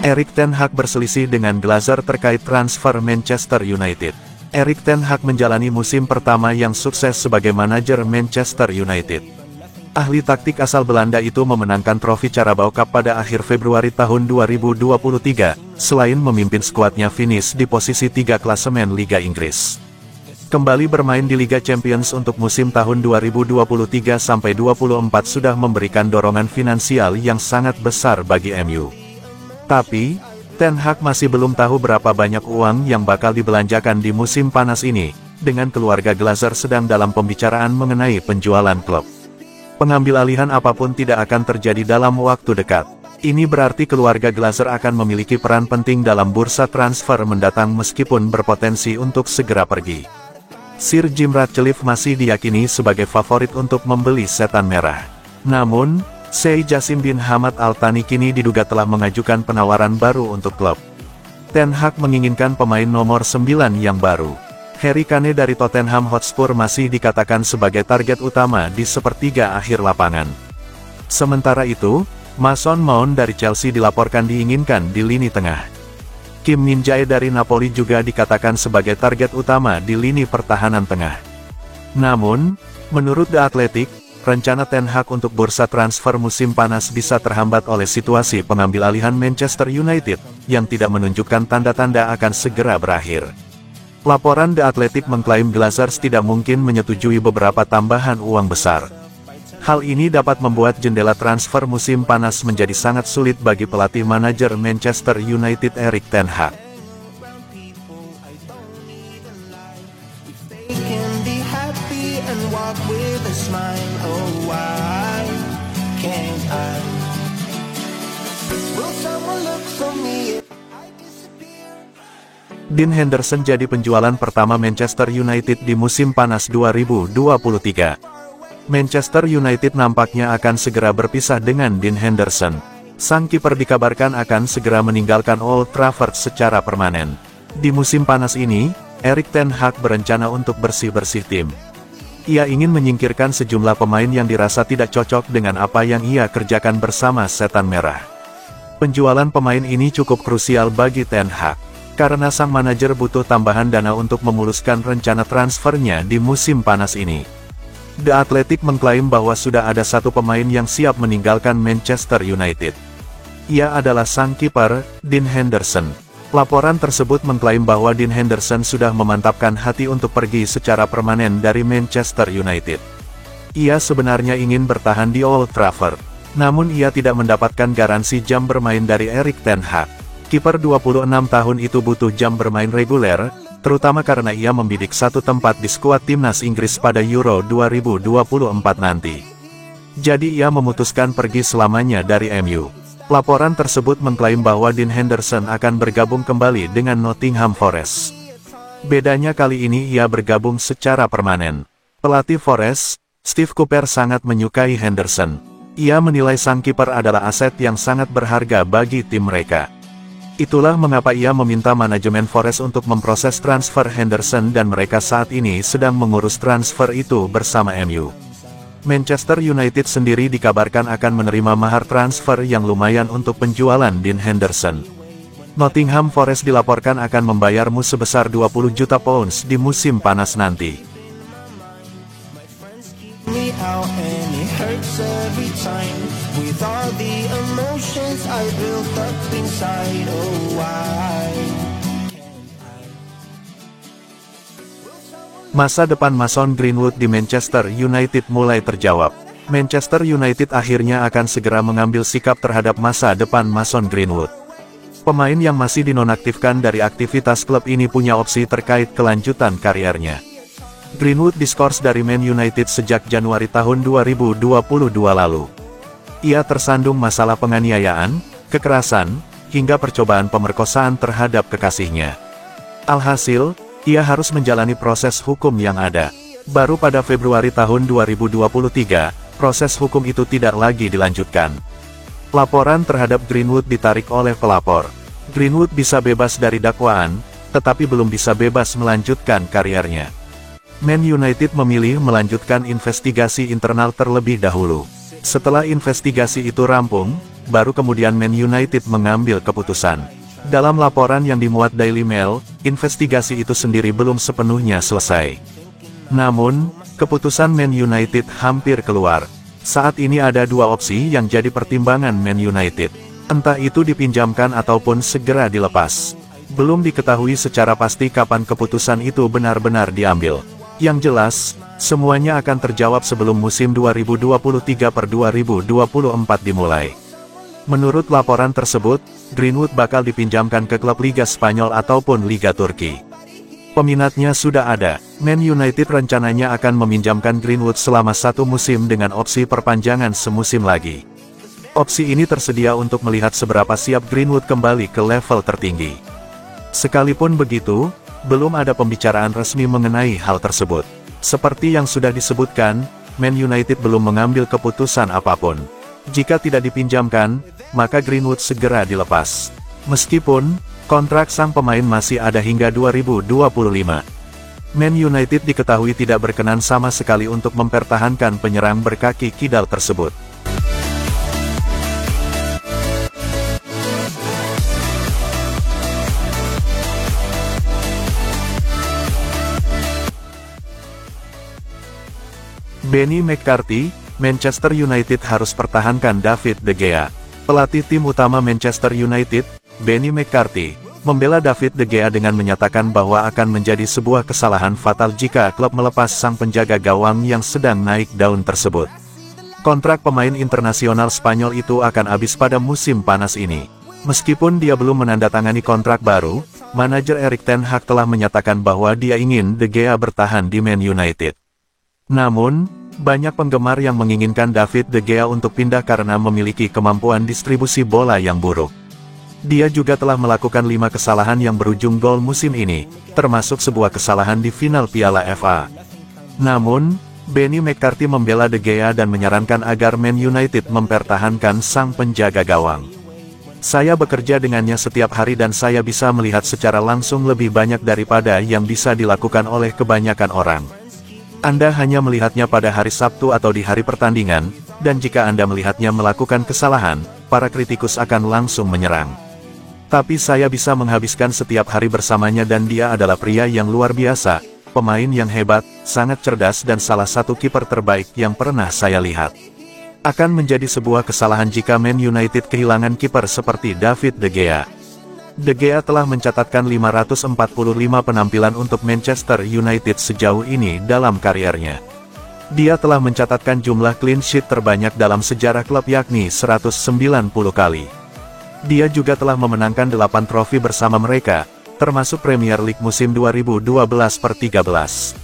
Erik ten Hag berselisih dengan Glazer terkait transfer Manchester United. Erik ten Hag menjalani musim pertama yang sukses sebagai manajer Manchester United. Ahli taktik asal Belanda itu memenangkan trofi Carabao Cup pada akhir Februari tahun 2023, selain memimpin skuadnya finish di posisi 3 klasemen Liga Inggris. Kembali bermain di Liga Champions untuk musim tahun 2023-24 sudah memberikan dorongan finansial yang sangat besar bagi MU. Tapi, Ten Hag masih belum tahu berapa banyak uang yang bakal dibelanjakan di musim panas ini, dengan keluarga Glazer sedang dalam pembicaraan mengenai penjualan klub. Pengambil alihan apapun tidak akan terjadi dalam waktu dekat. Ini berarti keluarga Glazer akan memiliki peran penting dalam bursa transfer mendatang meskipun berpotensi untuk segera pergi. Sir Jim Ratcliffe masih diyakini sebagai favorit untuk membeli setan merah. Namun, Sheikh Jassim bin Hamad Al Thani kini diduga telah mengajukan penawaran baru untuk klub. Ten Hag menginginkan pemain nomor 9 yang baru. Harry Kane dari Tottenham Hotspur masih dikatakan sebagai target utama di sepertiga akhir lapangan. Sementara itu, Mason Mount dari Chelsea dilaporkan diinginkan di lini tengah. Kim Min-jae dari Napoli juga dikatakan sebagai target utama di lini pertahanan tengah. Namun, menurut The Athletic, rencana Ten Hag untuk bursa transfer musim panas bisa terhambat oleh situasi pengambil alihan Manchester United, yang tidak menunjukkan tanda-tanda akan segera berakhir. Laporan The Athletic mengklaim Glazers tidak mungkin menyetujui beberapa tambahan uang besar. Hal ini dapat membuat jendela transfer musim panas menjadi sangat sulit bagi pelatih manajer Manchester United Erik ten Hag. Dean Henderson jadi penjualan pertama Manchester United di musim panas 2023. Manchester United nampaknya akan segera berpisah dengan Dean Henderson. Sang kiper dikabarkan akan segera meninggalkan Old Trafford secara permanen. Di musim panas ini, Erik ten Hag berencana untuk bersih-bersih tim. Ia ingin menyingkirkan sejumlah pemain yang dirasa tidak cocok dengan apa yang ia kerjakan bersama Setan Merah. Penjualan pemain ini cukup krusial bagi Ten Hag, karena sang manajer butuh tambahan dana untuk memuluskan rencana transfernya di musim panas ini. The Athletic mengklaim bahwa sudah ada satu pemain yang siap meninggalkan Manchester United. Ia adalah sang kiper, Dean Henderson. Laporan tersebut mengklaim bahwa Dean Henderson sudah memantapkan hati untuk pergi secara permanen dari Manchester United. Ia sebenarnya ingin bertahan di Old Trafford, namun ia tidak mendapatkan garansi jam bermain dari Erik ten Hag. Kiper 26 tahun itu butuh jam bermain reguler, terutama karena ia membidik satu tempat di skuad timnas Inggris pada Euro 2024 nanti. Jadi ia memutuskan pergi selamanya dari MU. Laporan tersebut mengklaim bahwa Dean Henderson akan bergabung kembali dengan Nottingham Forest. Bedanya kali ini ia bergabung secara permanen. Pelatih Forest, Steve Cooper sangat menyukai Henderson. Ia menilai sang kiper adalah aset yang sangat berharga bagi tim mereka. Itulah mengapa ia meminta manajemen Forest untuk memproses transfer Henderson dan mereka saat ini sedang mengurus transfer itu bersama MU. Manchester United sendiri dikabarkan akan menerima mahar transfer yang lumayan untuk penjualan Dean Henderson. Nottingham Forest dilaporkan akan membayarmu sebesar 20 juta pounds di musim panas nanti. Masa depan Mason Greenwood di Manchester United mulai terjawab. Manchester United akhirnya akan segera mengambil sikap terhadap masa depan Mason Greenwood. Pemain yang masih dinonaktifkan dari aktivitas klub ini punya opsi terkait kelanjutan kariernya. Greenwood diskors dari Man United sejak Januari tahun 2022 lalu. Ia tersandung masalah penganiayaan, kekerasan, hingga percobaan pemerkosaan terhadap kekasihnya. Alhasil, ia harus menjalani proses hukum yang ada. Baru pada Februari tahun 2023, proses hukum itu tidak lagi dilanjutkan. Laporan terhadap Greenwood ditarik oleh pelapor. Greenwood bisa bebas dari dakwaan, tetapi belum bisa bebas melanjutkan kariernya. Man United memilih melanjutkan investigasi internal terlebih dahulu. Setelah investigasi itu rampung, baru kemudian Man United mengambil keputusan. Dalam laporan yang dimuat Daily Mail, investigasi itu sendiri belum sepenuhnya selesai. Namun, keputusan Man United hampir keluar. Saat ini ada dua opsi yang jadi pertimbangan Man United. Entah itu dipinjamkan ataupun segera dilepas. Belum diketahui secara pasti kapan keputusan itu benar-benar diambil. Yang jelas, semuanya akan terjawab sebelum musim 2023/2024 dimulai. Menurut laporan tersebut, Greenwood bakal dipinjamkan ke klub Liga Spanyol ataupun Liga Turki. Peminatnya sudah ada. Man United rencananya akan meminjamkan Greenwood selama 1 musim dengan opsi perpanjangan semusim lagi. Opsi ini tersedia untuk melihat seberapa siap Greenwood kembali ke level tertinggi. Sekalipun begitu, belum ada pembicaraan resmi mengenai hal tersebut. Seperti yang sudah disebutkan, Man United belum mengambil keputusan apapun. Jika tidak dipinjamkan, maka Greenwood segera dilepas. Meskipun, kontrak sang pemain masih ada hingga 2025. Man United diketahui tidak berkenan sama sekali untuk mempertahankan penyerang berkaki kidal tersebut. Benny McCarthy, Manchester United harus pertahankan David De Gea. Pelatih tim utama Manchester United, Benny McCarthy, membela David De Gea dengan menyatakan bahwa akan menjadi sebuah kesalahan fatal jika klub melepas sang penjaga gawang yang sedang naik daun tersebut. Kontrak pemain internasional Spanyol itu akan habis pada musim panas ini. Meskipun dia belum menandatangani kontrak baru, manajer Erik ten Hag telah menyatakan bahwa dia ingin De Gea bertahan di Man United. Namun, banyak penggemar yang menginginkan David De Gea untuk pindah karena memiliki kemampuan distribusi bola yang buruk. Dia juga telah melakukan 5 kesalahan yang berujung gol musim ini, termasuk sebuah kesalahan di final Piala FA. Namun, Benny McCarthy membela De Gea dan menyarankan agar Man United mempertahankan sang penjaga gawang. Saya bekerja dengannya setiap hari dan saya bisa melihat secara langsung lebih banyak daripada yang bisa dilakukan oleh kebanyakan orang. Anda hanya melihatnya pada hari Sabtu atau di hari pertandingan, dan jika Anda melihatnya melakukan kesalahan, para kritikus akan langsung menyerang. Tapi saya bisa menghabiskan setiap hari bersamanya dan dia adalah pria yang luar biasa, pemain yang hebat, sangat cerdas dan salah satu kiper terbaik yang pernah saya lihat. Akan menjadi sebuah kesalahan jika Man United kehilangan kiper seperti David De Gea. De Gea telah mencatatkan 545 penampilan untuk Manchester United sejauh ini dalam kariernya. Dia telah mencatatkan jumlah clean sheet terbanyak dalam sejarah klub yakni 190 kali. Dia juga telah memenangkan 8 trofi bersama mereka, termasuk Premier League musim 2012/13.